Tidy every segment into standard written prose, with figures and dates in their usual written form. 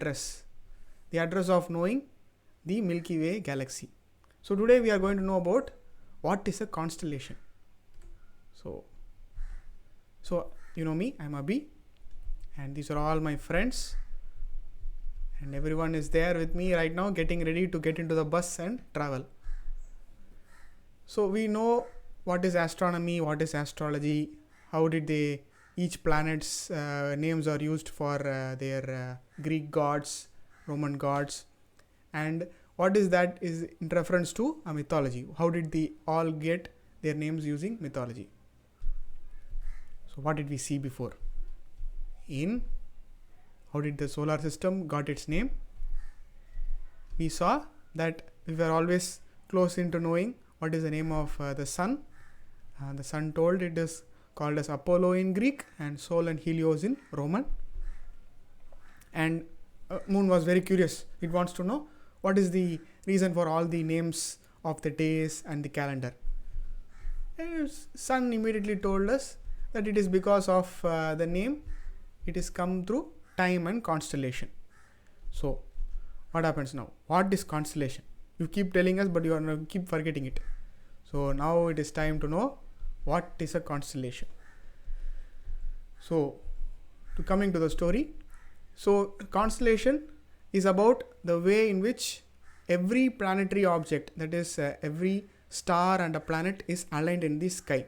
address of knowing the Milky Way galaxy. So today we are going to know about what is a constellation. So you know me, I'm Abhi, and these are all my friends, and everyone is there with me right now getting ready to get into the bus and travel. So we know what is astronomy, what is astrology, how did each planet's names are used for their Greek gods, Roman gods, and what is that is in reference to a mythology. How did they all get their names using mythology? So what did we see before? How did the solar system got its name? We saw that we were always close into knowing what is the name of the sun. The sun told it is called as Apollo in Greek and Sol and Helios in Roman. And moon was very curious. It wants to know what is the reason for all the names of the days and the calendar. And sun immediately told us that it is because of the name. It is come through time and constellation. So what happens now? What is constellation? You keep telling us, but you are keep forgetting it. So now it is time to know what is a constellation. So coming to the story. So constellation is about the way in which every planetary object, that is every star and a planet, is aligned in the sky.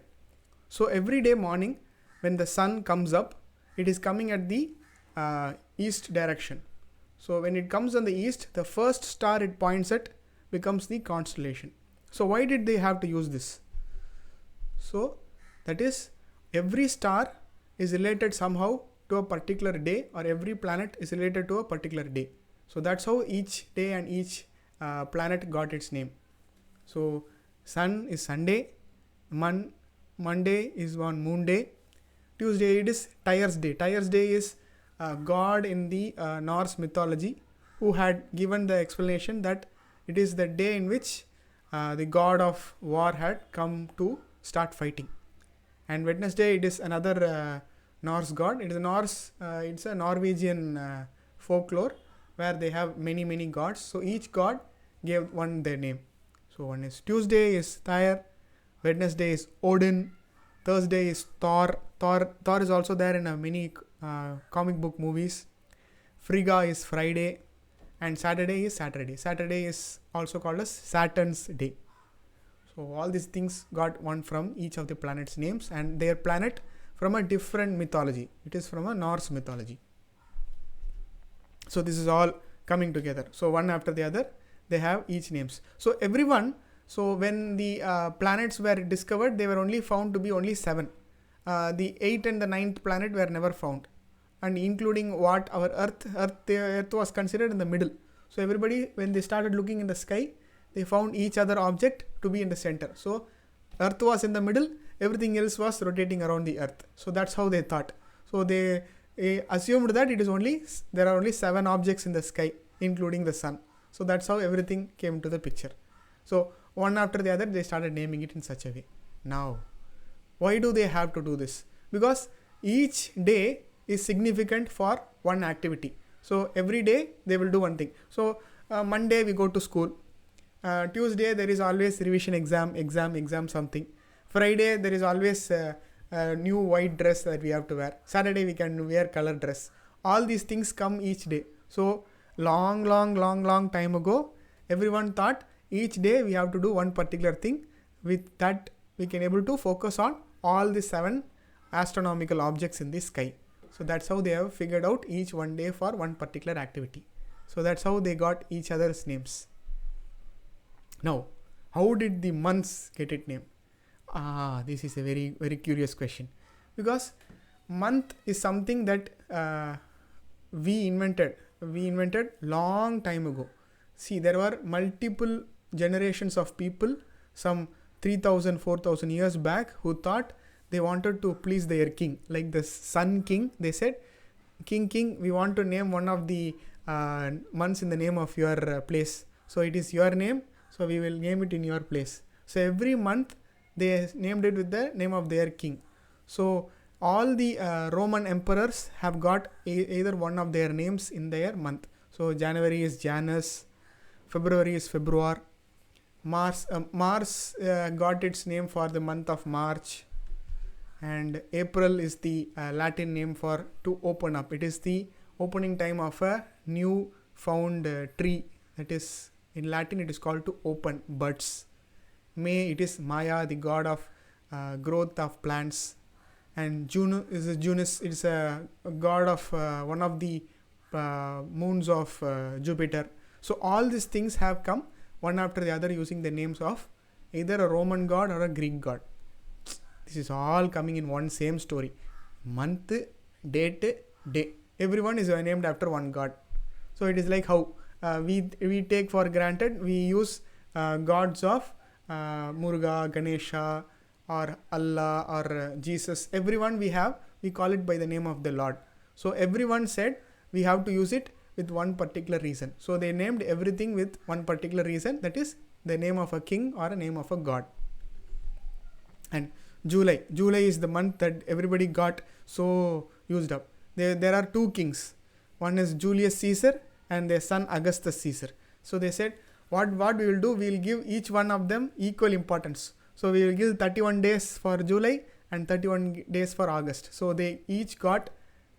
So every day morning when the sun comes up, it is coming at the east direction. So when it comes on the east, the first star it points at becomes the constellation. So why did they have to use this? So that is, every star is related somehow to a particular day, or every planet is related to a particular day. So that's how each day and each planet got its name. So sun is Sunday, Monday is on moon day, Tuesday it is Tyre's day. Tyre's day is god in the Norse mythology, who had given the explanation that it is the day in which the god of war had come to start fighting. And Wednesday it is another Norse god. It is it's a Norwegian folklore where they have many gods. So each god gave one their name. So one is Tuesday is Tyre, Wednesday is Odin, Thursday is Thor. Thor is also there in many comic book movies. Frigga is Friday, and Saturday is Saturday. Saturday is also called as Saturn's day. So all these things got one from each of the planets' names, and their planet from a different mythology. It is from a Norse mythology. So this is all coming together. So one after the other, they have each names. So everyone, so when the planets were discovered, they were only found to be only 7. The 8th and the 9th planet were never found, and including what our Earth was considered in the middle. So everybody, when they started looking in the sky, they found each other object to be in the center. So Earth was in the middle, everything else was rotating around the Earth. So that's how they thought. So they assumed that there are only 7 objects in the sky, including the sun. So that's how everything came into the picture. So one after the other, they started naming it in such a way. Now, why do they have to do this? Because each day is significant for one activity. So every day they will do one thing. So Monday we go to school. Tuesday there is always revision exam something. Friday there is always a new white dress that we have to wear. Saturday we can wear color dress. All these things come each day. So long time ago, everyone thought each day we have to do one particular thing. With that, we can able to focus on all the 7 astronomical objects in the sky. So that's how they have figured out each one day for one particular activity. So that's how they got each other's names. Now, how did the months get its name? This is a very curious question, because month is something that we invented long time ago. See, there were multiple generations of people, some 3,000, 4,000 years back, who thought they wanted to please their king. Like the sun king, they said, King, we want to name one of the months in the name of your place. So it is your name, so we will name it in your place. So every month they named it with the name of their king. So all the Roman emperors have got either one of their names in their month. So January is Janus, February is Februar. Mars got its name for the month of March, and April is the Latin name for to open up. It is the opening time of a new found tree. That is, in Latin it is called to open buds. May, it is Maya, the god of growth of plants. And Junus is a god of one of the moons of Jupiter. So all these things have come one after the other using the names of either a Roman god or a Greek god. This is all coming in one same story. Month, date, day. Everyone is named after one god. So it is like how we take for granted, we use gods of Muruga, Ganesha, or Allah, or Jesus. Everyone we call it by the name of the Lord. So everyone said we have to use it with one particular reason. So they named everything with one particular reason, that is the name of a king or a name of a god. And July is the month that everybody got so used up. There are two kings. One is Julius Caesar and their son Augustus Caesar. So they said, what we will do, we will give each one of them equal importance. So we will give 31 days for July and 31 days for August. So they each got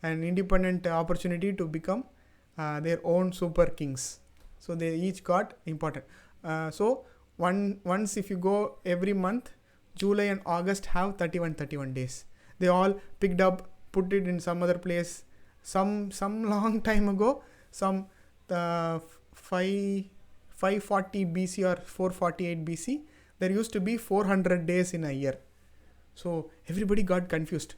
an independent opportunity to become their own super kings. So they each got important. So once if you go every month, July and August have 31 days. They all picked up, put it in some other place. Some long time ago, some 540 BC or 448 BC, there used to be 400 days in a year. So everybody got confused.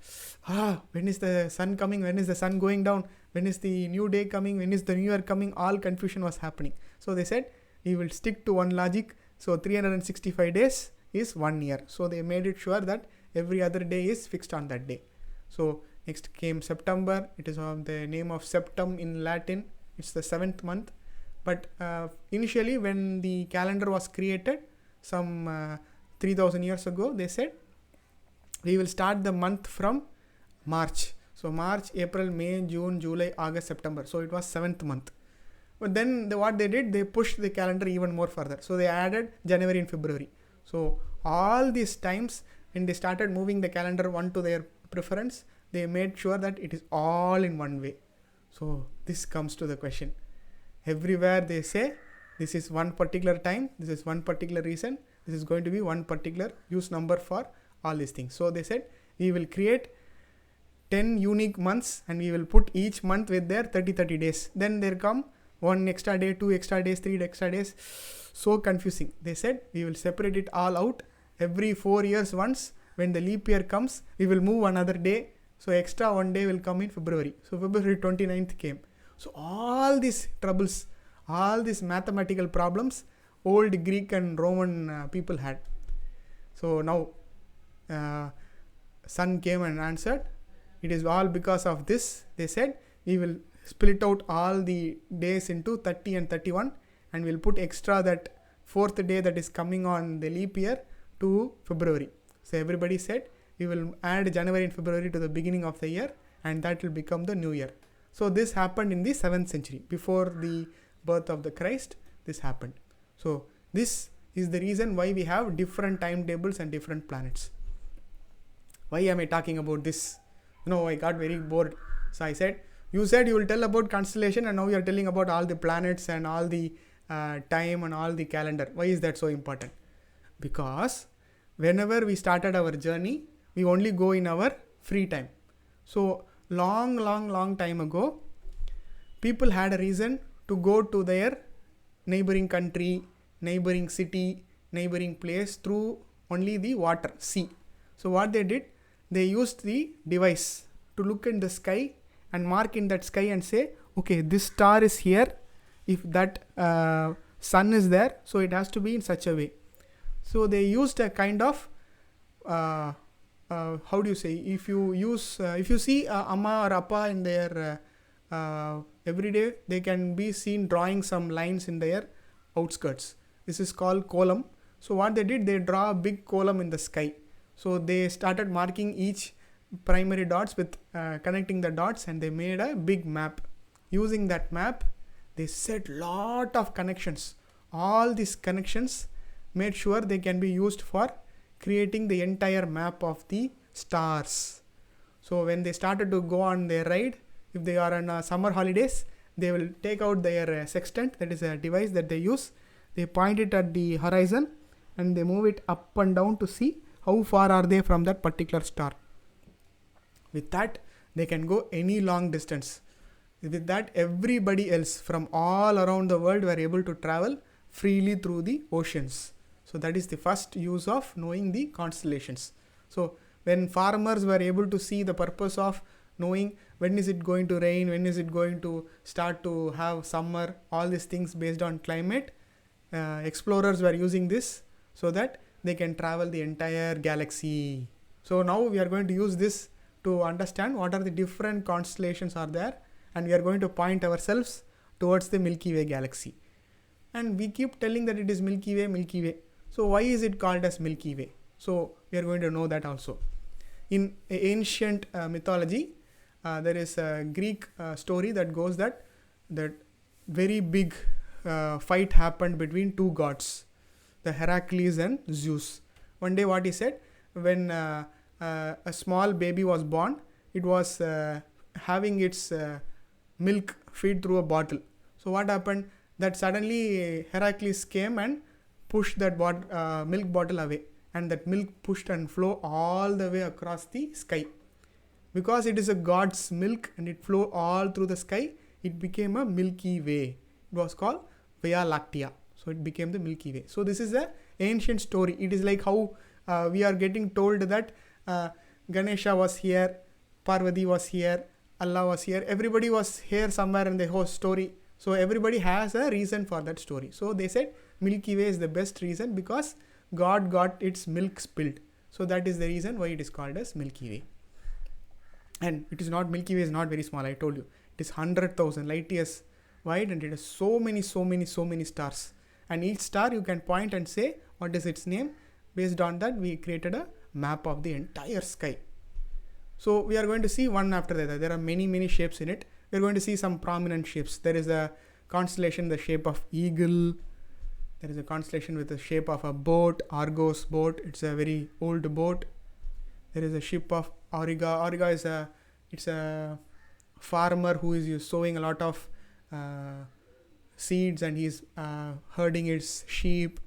When is the sun coming? When is the sun going down? When is the new day coming? When is the new year coming? All confusion was happening. So they said, we will stick to one logic. So 365 days is 1 year. So they made it sure that every other day is fixed on that day. So next came September. It is on the name of Septem in Latin. It's the 7th month. But initially when the calendar was created, some 3000 years ago, they said, we will start the month from March. So March, April, May, June, July, August, September. So it was 7th month. But then what they did, they pushed the calendar even more further. So they added January and February. So all these times when they started moving the calendar one to their preference, they made sure that it is all in one way. So this comes to the question. Everywhere they say, this is one particular time, this is one particular reason, this is going to be one particular use number for all these things. So they said, we will create 10 unique months and we will put each month with their 30 days. Then there come 1 extra day, 2 extra days, 3 extra days. So confusing. They said, we will separate it all out. Every 4 years once, when the leap year comes, we will move another day. So extra 1 day will come in February. So February 29th came. So all these troubles, all these mathematical problems, old Greek and Roman people had. So now sun came and answered, it is all because of this. They said, we will split out all the days into 30 and 31 and we'll put extra that 4th day that is coming on the leap year to February. So everybody said, we will add January and February to the beginning of the year and that will become the new year. So this happened in the 7th century. Before the birth of the Christ, this happened. So this is the reason why we have different timetables and different planets. Why am I talking about this? I got very bored. So I said, you said you will tell about constellation and now you are telling about all the planets and all the time and all the calendar. Why is that so important? Because whenever we started our journey, we only go in our free time. So long time ago, people had a reason to go to their neighboring country, neighboring city, neighboring place through only the water, sea. So what they did, they used the device to look in the sky and mark in that sky and say, okay, this star is here. If that sun is there, so it has to be in such a way. So they used a kind of how do you say, if you see Amma or Appa in their every day, they can be seen drawing some lines in their outskirts. This is called column. So what they did, they draw a big column in the sky. So they started marking each primary dots with connecting the dots and they made a big map. Using that map, they set lot of connections. All these connections made sure they can be used for creating the entire map of the stars. So when they started to go on their ride, if they are on summer holidays, they will take out their sextant, that is a device that they use. They point it at the horizon and they move it up and down to see how far are they from that particular star. With that, they can go any long distance. With that, everybody else from all around the world were able to travel freely through the oceans. So that is the first use of knowing the constellations. So when farmers were able to see the purpose of knowing when is it going to rain, when is it going to start to have summer, all these things based on climate, explorers were using this so that they can travel the entire galaxy. So now we are going to use this to understand what are the different constellations are there, and we are going to point ourselves towards the Milky Way galaxy. And we keep telling that it is Milky Way, Milky Way. So why is it called as Milky Way? So we are going to know that also. In ancient mythology, there is a Greek story that goes that very big fight happened between two gods, the Heracles and Zeus. One day what he said, when a small baby was born, it was having its milk feed through a bottle. So what happened, that suddenly Heracles came and pushed that milk bottle away, and that milk pushed and flow all the way across the sky. Because it is a god's milk and it flow all through the sky, it became a Milky Way. It was called Via Lactea. So it became the Milky Way. So this is a ancient story. It is like how we are getting told that Ganesha was here, Parvati was here, Allah was here. Everybody was here somewhere in the whole story. So everybody has a reason for that story. So they said Milky Way is the best reason because God got its milk spilled. So that is the reason why it is called as Milky Way. And it is not, Milky Way is not very small, I told you. It is 100,000 light years wide, and it has so many stars. And each star you can point and say what is its name. Based on that, we created a map of the entire sky. So we are going to see one after the other. There are many shapes in it. We are going to see some prominent shapes. There is a constellation the shape of eagle. There is a constellation with the shape of a boat, Argos boat. It's a very old boat. There is a ship of Auriga. Auriga is a farmer who is sowing a lot of seeds, and he's herding his sheep.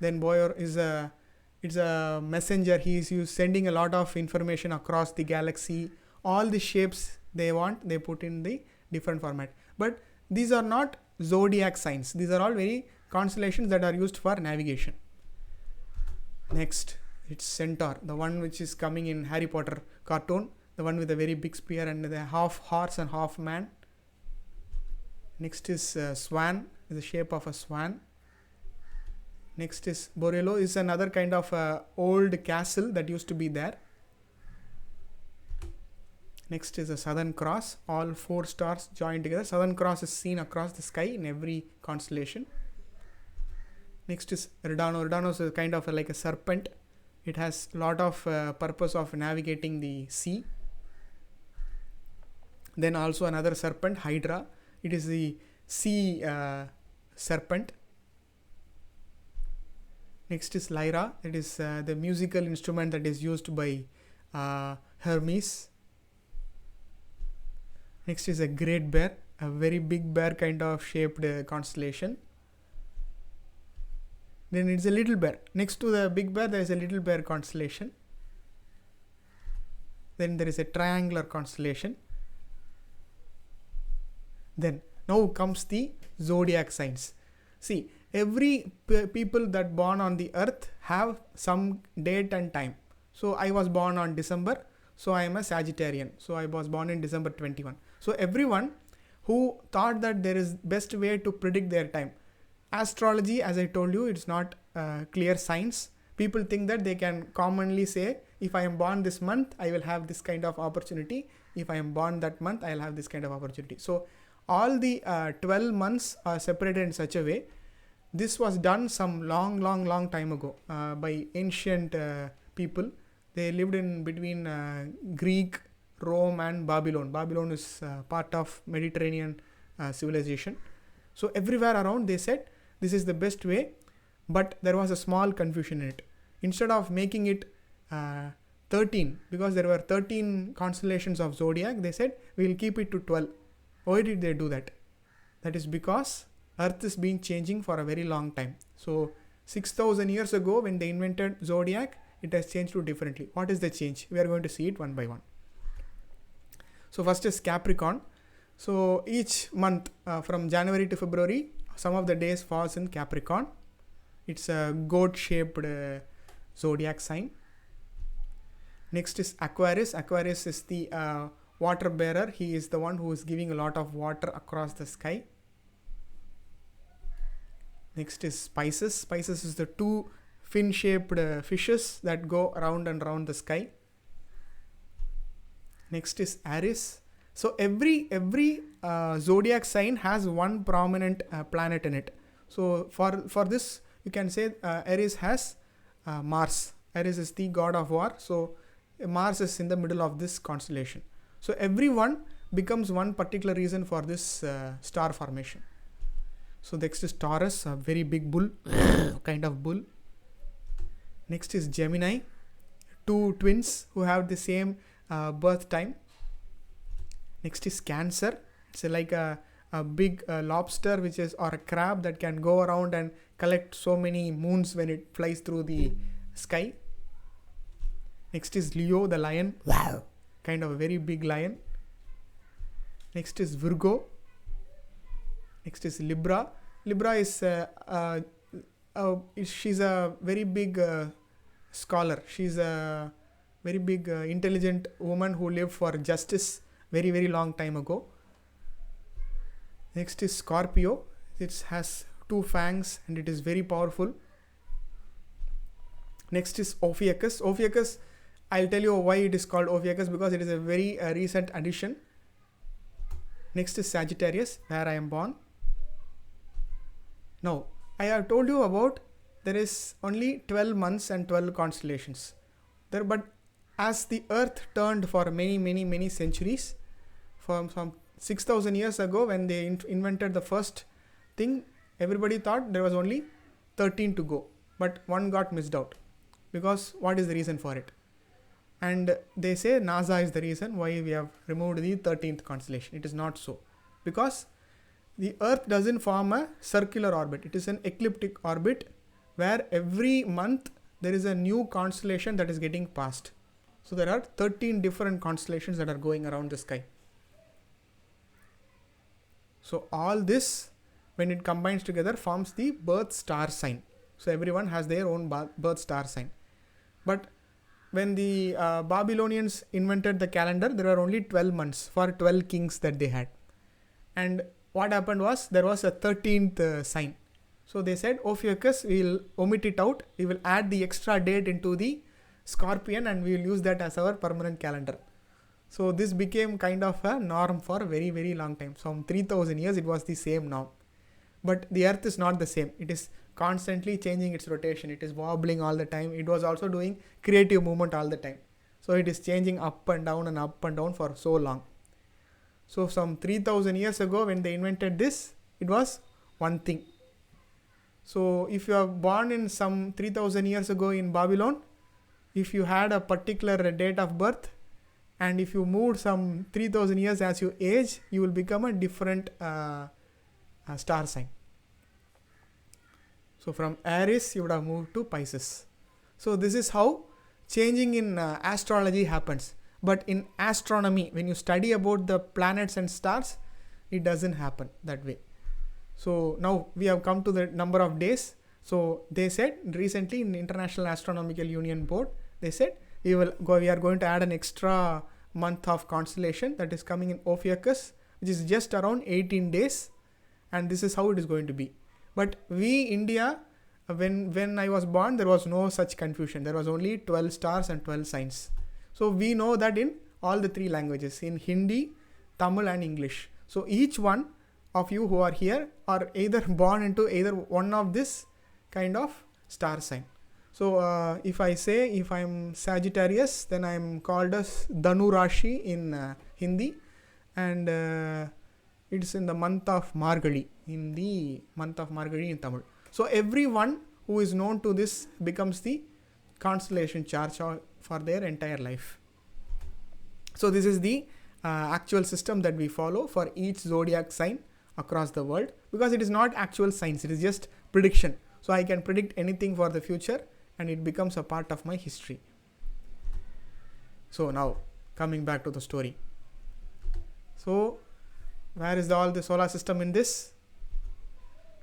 Then Boyer is a messenger. He is sending a lot of information across the galaxy. All the shapes they want, they put in the different format. But these are not zodiac signs. These are all very constellations that are used for navigation. Next, it's Centaur, the one which is coming in Harry Potter cartoon, the one with a very big spear and the half horse and half man. Next is Swan, the shape of a swan. Next is Borello, is another kind of old castle that used to be there. Next is a Southern Cross, all 4 stars joined together. Southern Cross is seen across the sky in every constellation. Next is Redano. Redano is a kind of like a serpent. It has a lot of purpose of navigating the sea. Then also another serpent, Hydra. It is the sea serpent. Next is Lyra. It is the musical instrument that is used by Hermes. Next is a Great Bear, a very big bear kind of shaped constellation. Then it's a Little Bear. Next to the Big Bear, there is a Little Bear constellation. Then there is a triangular constellation. Then now comes the zodiac signs. See, every people that born on the earth have some date and time. So I was born on December, so I am a Sagittarian. So I was born in December 21. So everyone who thought that there is best way to predict their time. Astrology, as I told you, it's not clear science. People think that they can commonly say, if I am born this month, I will have this kind of opportunity. If I am born that month, I will have this kind of opportunity. So all the 12 months are separated in such a way. This was done some long time ago by ancient people. They lived in between Greek, Rome and Babylon. Babylon is part of Mediterranean civilization. So everywhere around they said this is the best way, but there was a small confusion in it. Instead of making it 13, because there were 13 constellations of zodiac, they said we will keep it to 12. Why did they do that? That is because Earth is being changing for a very long time. So 6,000 years ago when they invented zodiac, it has changed to differently. What is the change? We are going to see it one by one. So first is Capricorn. So each month from January to February, some of the days falls in Capricorn. It's a goat shaped zodiac sign. Next is Aquarius. Aquarius is the water bearer. He is the one who is giving a lot of water across the sky. Next is Pisces. Pisces is the two fin shaped fishes that go around and around the sky. Next is Aries. So every zodiac sign has one prominent planet in it. So for this you can say Aries has Mars. Aries is the god of war. So Mars is in the middle of this constellation. So everyone becomes one particular reason for this star formation. So next is Taurus, a very big bull, kind of bull. Next is Gemini, two twins who have the same birth time. Next is Cancer. It's like a big lobster, which is, or a crab that can go around and collect so many moons when it flies through the sky. Next is Leo, the lion. Wow. Kind of a very big lion. Next is Virgo. Next is Libra. Libra is she's a very big scholar. She's a very big intelligent woman who lived for justice very, very long time ago. Next is Scorpio. It has two fangs and it is very powerful. Next is Ophiuchus. Ophiuchus, I'll tell you why it is called Ophiuchus, because it is a very recent addition. Next is Sagittarius, where I am born. Now, I have told you about there is only 12 months and 12 constellations. But as the Earth turned for many centuries, from some 6,000 years ago when they invented the first thing, everybody thought there was only 13 to go. But one got missed out. Because what is the reason for it? And they say NASA is the reason why we have removed the 13th constellation. It is not so. Because the Earth doesn't form a circular orbit. It is an ecliptic orbit where every month there is a new constellation that is getting passed. So there are 13 different constellations that are going around the sky. So all this, when it combines together, forms the birth star sign. So everyone has their own birth star sign. But when the Babylonians invented the calendar, there were only 12 months for 12 kings that they had. And what happened was there was a 13th sign. So they said, Ophiuchus, we will omit it out. We will add the extra date into the Scorpion and we will use that as our permanent calendar. So this became kind of a norm for a very, very long time. From 3,000 years, it was the same norm. But the Earth is not the same. It is constantly changing its rotation. It is wobbling all the time. It was also doing creative movement all the time. So it is changing up and down for so long. So some 3,000 years ago when they invented this, it was one thing. So if you are born in some 3,000 years ago in Babylon, if you had a particular date of birth, and if you moved some 3,000 years as you age, you will become a different star sign. So from Aries, you would have moved to Pisces. So this is how changing in astrology happens. But in astronomy, when you study about the planets and stars, it doesn't happen that way. So now we have come to the number of days. So they said recently in International Astronomical Union Board, they said we are going to add an extra month of constellation that is coming in Ophiuchus, which is just around 18 days. And this is how it is going to be. But we, India, when I was born, there was no such confusion. There was only 12 stars and 12 signs. So we know that in all the three languages, in Hindi, Tamil and English. So each one of you who are here are either born into either one of this kind of star sign. So if I say if I'm Sagittarius, then I'm called as Dhanu Rashi in Hindi. And it's in the month of Margali, in the month of Margali in Tamil. So everyone who is known to this becomes the constellation chart for their entire life. So this is the actual system that we follow for each zodiac sign across the world, because it is not actual science, it is just prediction. So I can predict anything for the future and it becomes a part of my history. So now coming back to the story. So where is all the solar system in this?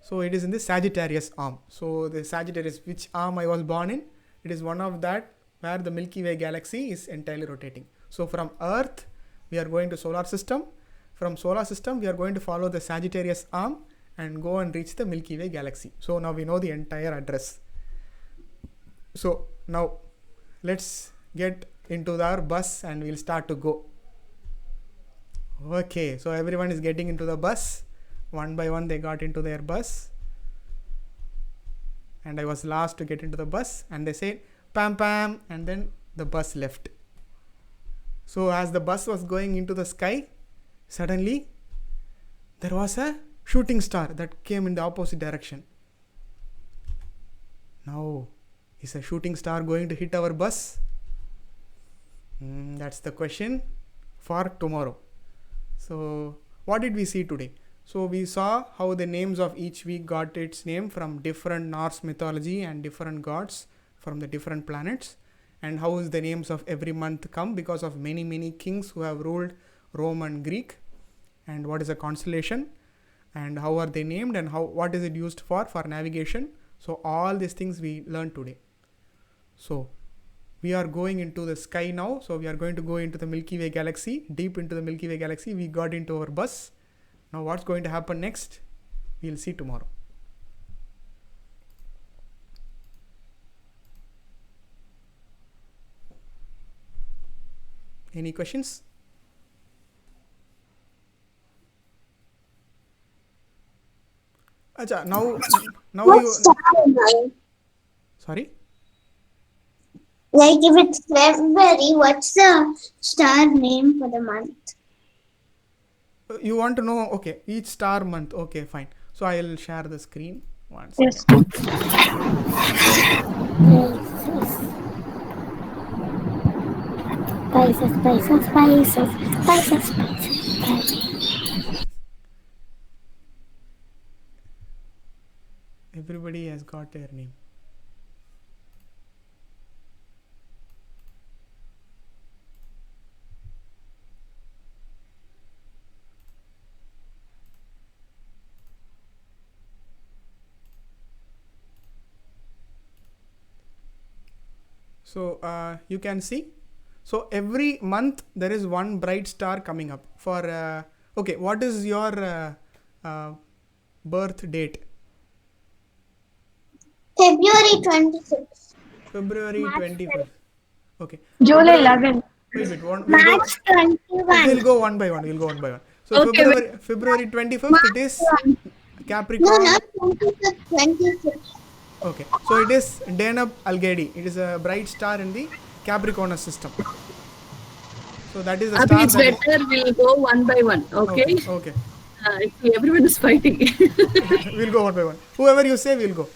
So it is in the Sagittarius arm. So the Sagittarius, which arm I was born in, it is one of that where the Milky Way galaxy is entirely rotating. So from Earth we are going to solar system. From solar system we are going to follow the Sagittarius arm and go and reach the Milky Way galaxy. So now we know the entire address. So now let's get into our bus and we'll start to go. Okay, so everyone is getting into the bus. One by one they got into their bus, and I was last to get into the bus, and they said pam pam, and then the bus left. So as the bus was going into the sky, suddenly there was a shooting star that came in the opposite direction. Now, is a shooting star going to hit our bus? That's the question for tomorrow. So what did we see today? So we saw how the names of each week got its name from different Norse mythology and different gods from the different planets, and how is the names of every month come because of many kings who have ruled Rome and Greek, and what is a constellation and how are they named and what is it used for navigation. So all these things we learned today. So we are going into the sky now. So we are going to go into the Milky Way galaxy, deep into the Milky Way galaxy. We got into our bus. Now what's going to happen next? We'll see tomorrow. Any questions? Acha, now What's you. star? Sorry? Like if it's February, what's the star name for the month? You want to know? Okay, each star month. Okay, fine. So I'll share the screen. One Yes. second. Everybody has got their name. So you can see. So every month there is one bright star coming up. For okay, what is your birth date? February 26th. February 25th. Okay. July February, 11. wait. We'll go. March 21. We'll go one by one. We'll go one by one. So Okay, February 25th. It March is 1. No, Capricorn. not 25th, 26th. Okay. So it is Deneb Algedi. It is a bright star in the Capricornus system. So that is the Abhi, star. it's better we'll go one by one. Okay. Okay. See, everyone is fighting. We'll go one by one. Whoever you say, we'll go.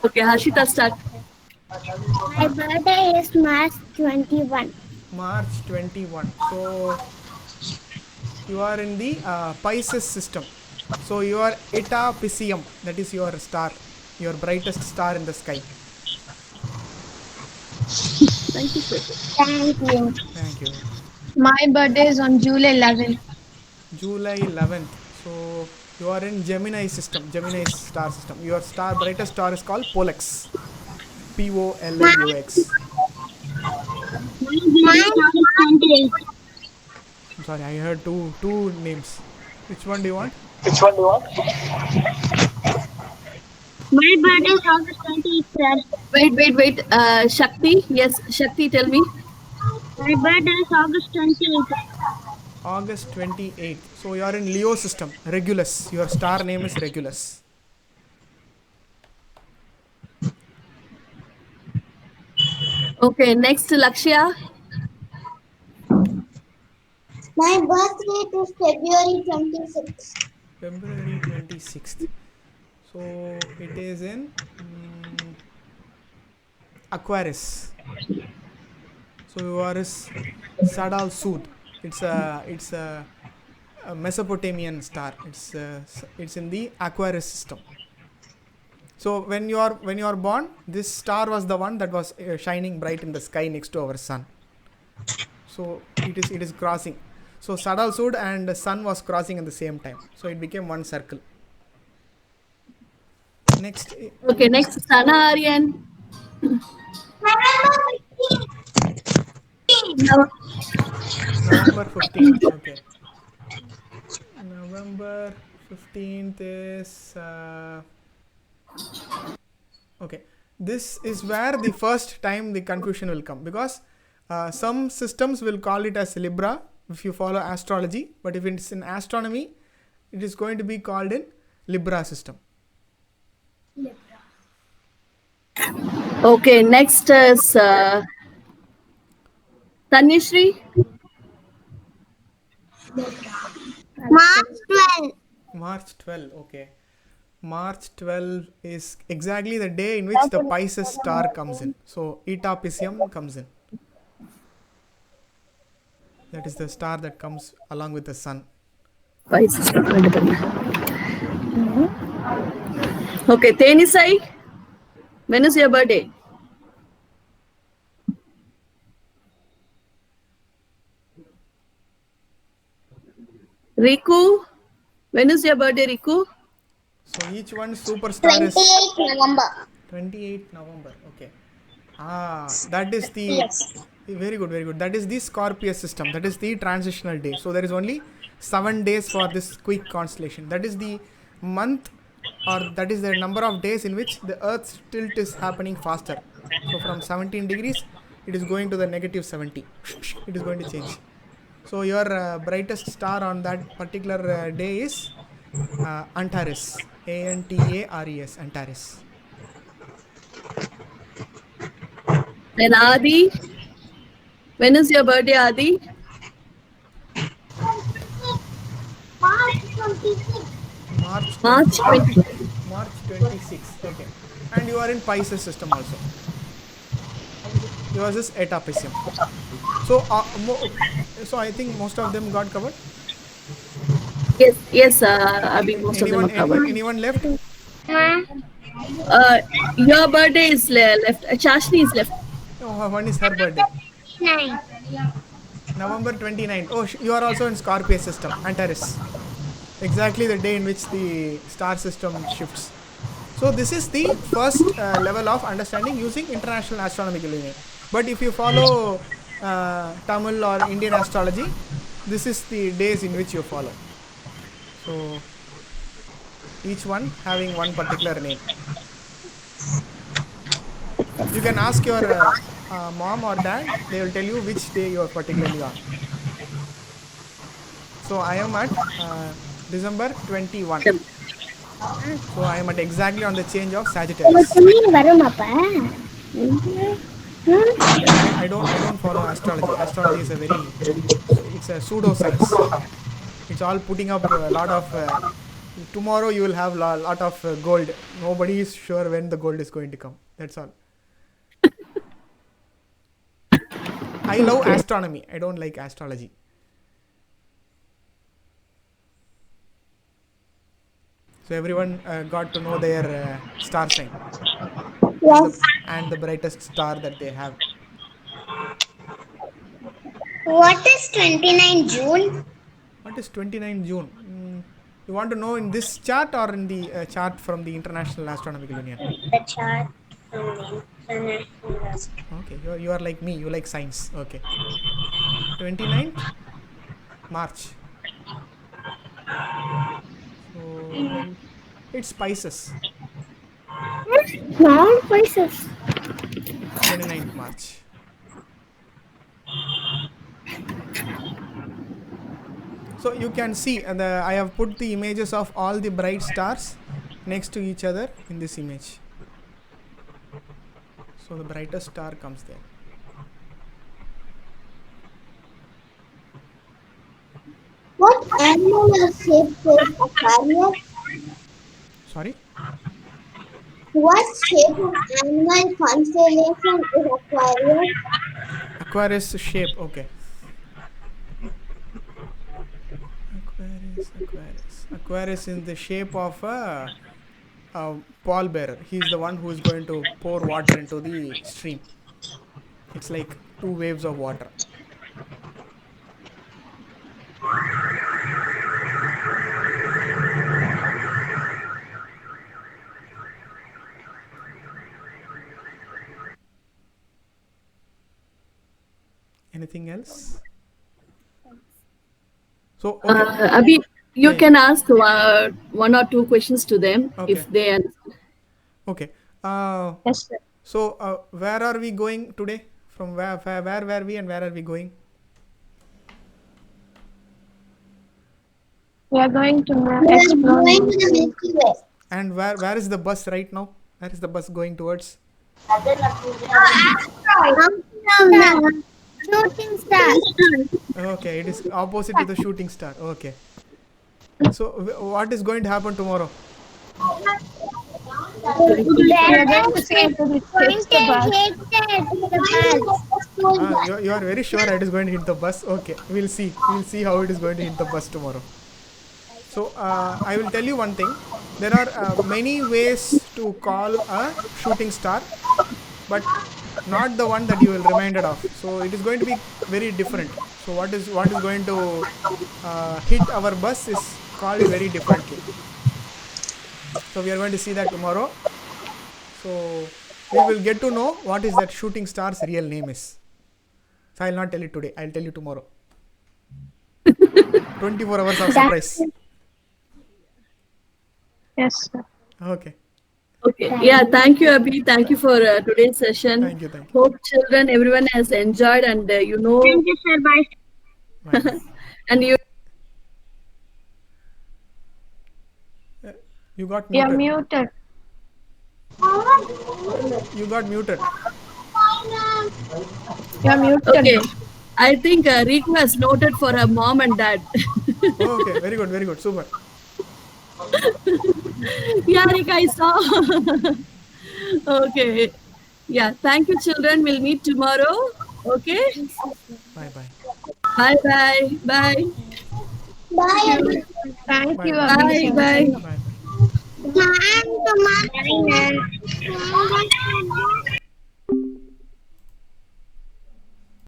Okay, Harshita, start. My birthday is March 21. March 21. So you are in the Pisces system. So you are Eta Piscium. That is your star, your brightest star in the sky. Thank you, sir. Thank you. Thank you. My birthday is on July 11th. July 11th. So you are in Gemini system, Gemini star system. Your brightest star is called Pollux. Pollux. Mine I'm sorry, I heard two names. Which one do you want? My birthday is August 28th. Wait. Shakti, yes, Shakti, tell me. My birthday is August 28th. August 28th. So you are in Leo system, Regulus. Your star name is Regulus. Okay, next Lakshya. My birth date is February 26th. February 26th. So it is in Aquarius. So yours is Sadal Sud. It's a Mesopotamian star. It's in the Aquarius system. So when you are born, this star was the one that was shining bright in the sky next to our sun. So it is crossing. So Sadal Sud and the sun was crossing at the same time. So it became one circle. Next, Okay, next Sana Aryan. Now, November 15th. Okay. November 15th is okay. This is where the first time the confusion will come, because some systems will call it as Libra if you follow astrology, but if it's in astronomy, it is going to be called in Libra system. okay, next is Tanyashri. March 12th. March 12. Okay. March 12 is exactly the day in which the Pisces star comes in. So Eta Piscium comes in. That is the star that comes along with the sun. Okay, Tenisai. When is your birthday? Riku. When is your birthday, Riku? So each one superstar is 28th November. 28th November. Okay. That is the Yes. very good, very good. That is the Scorpio system. That is the transitional day. So there is only 7 days for this quick constellation. That is the month, or that is the number of days in which the Earth's tilt is happening faster. So from 17 degrees, it is going to the negative 70. It is going to change. So your brightest star on that particular day is Antares. Antares. Antares. Then Adi. When is your birthday, Adi? March 26th. March March 20. 20. March 26. Okay. And you are in Pisces system also. Yours is Eta Piscium. So, so I think most of them got covered. Yes, yes, Abhi, most of them are Anyone, covered. anyone left? Your birthday is left. Chashni is left. Oh, one is her birthday. 9. November 29th. Oh, you are also in Scorpio system. Antares. Exactly the day in which the star system shifts. So this is the first level of understanding using International Astronomical Union. But if you follow Tamil or Indian astrology, this is the days in which you follow. So each one having one particular name. You can ask your mom or dad, they will tell you which day you are particularly on. So I am at December 21. So I am at exactly on the change of Sagittarius. I don't follow astrology. Astrology is it's a pseudoscience. It's all putting up a lot of tomorrow you will have a lot of gold. Nobody is sure when the gold is going to come. That's all. I love astronomy. I don't like astrology. So everyone got to know their star sign Yes. and the brightest star that they have. What is 29 June? What is 29 June? You want to know in this chart or in the chart from the International Astronomical Union? The chart from the international. Okay, you are like me. You like science. Okay. 29th March. So then it's Pisces. Small places. 29th March. So you can see I have put the images of all the bright stars next to each other in this image. So the brightest star comes there. animal or shape is Aquarius? Sorry. What shape of animal constellation is Aquarius? Aquarius shape. Okay. Aquarius in the shape of a pallbearer. He's the one who is going to pour water into the stream. It's like two waves of water. Anything else? So okay. Abhi, you Yeah, can ask one or two questions to them Okay. if they understand. Okay. Yes, sir. So where are we going today? From where were we and where are we going? We are going to We are explore. going to the Milky Way. And where is the bus right now? Where is the bus going towards? Shooting star. Okay, it is opposite to the shooting star. Okay. So what is going to happen tomorrow? We are going to see if it hits the bus. You are very sure it is going to hit the bus. Okay, we'll see. We'll see how it is going to hit the bus tomorrow. So I will tell you one thing. There are many ways to call a shooting star, but not the one that you will reminded of. So it is going to be very different. So what is going to hit our bus is called very differently. So we are going to see that tomorrow. So we will get to know what is that shooting star's real name is. So I will not tell you today. I will tell you tomorrow. 24 hours of surprise. Yes, sir. Okay. Okay. Yeah. Thank you, Abhi. Thank you for today's session. Thank you. Hope children, everyone has enjoyed, and Thank you, sir. Bye. Bye. and you. You got You are muted. muted. You got muted. You are muted. Okay. I think Riku has noted for her mom and dad. Oh, okay. Very good. Very good. Super. Yeah, Rika, I saw. Okay. Yeah. Thank you, children. We'll meet tomorrow. Okay. Bye. Bye. Bye. Bye. Bye. Bye. Thank Bye. you, Bye. Abhi. Bye. Bye. Bye. Bye. Thank you, Mother.